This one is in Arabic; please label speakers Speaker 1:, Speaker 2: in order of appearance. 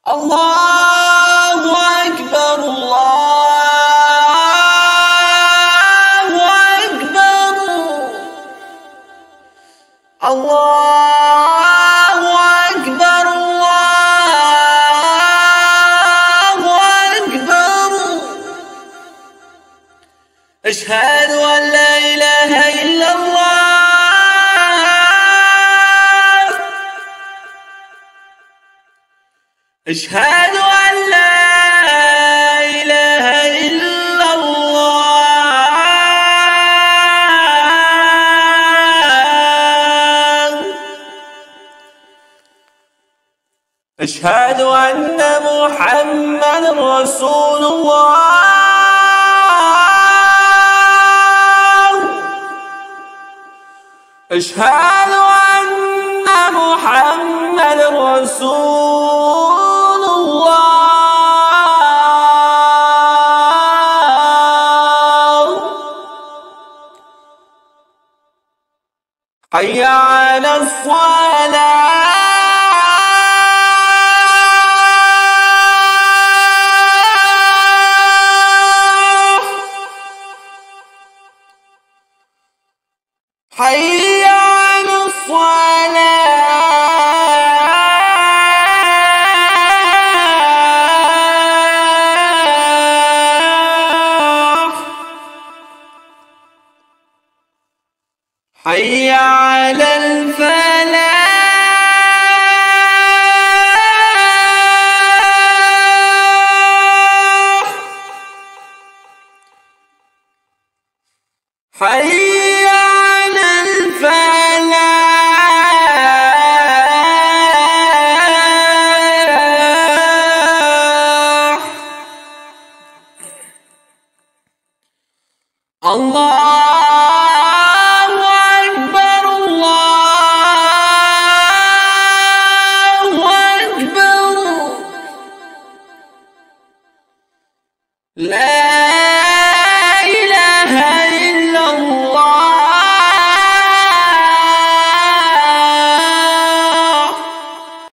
Speaker 1: الله أكبر الله أكبر الله أكبر الله أكبر أشهد أن لا إله إلا الله أشهد أن لا إله إلا الله أشهد أن محمدا رسول الله أشهد أن محمدا رسول الله حي على الصلاة حي على الصلاة حي على الفلاح حي على الفلاح الله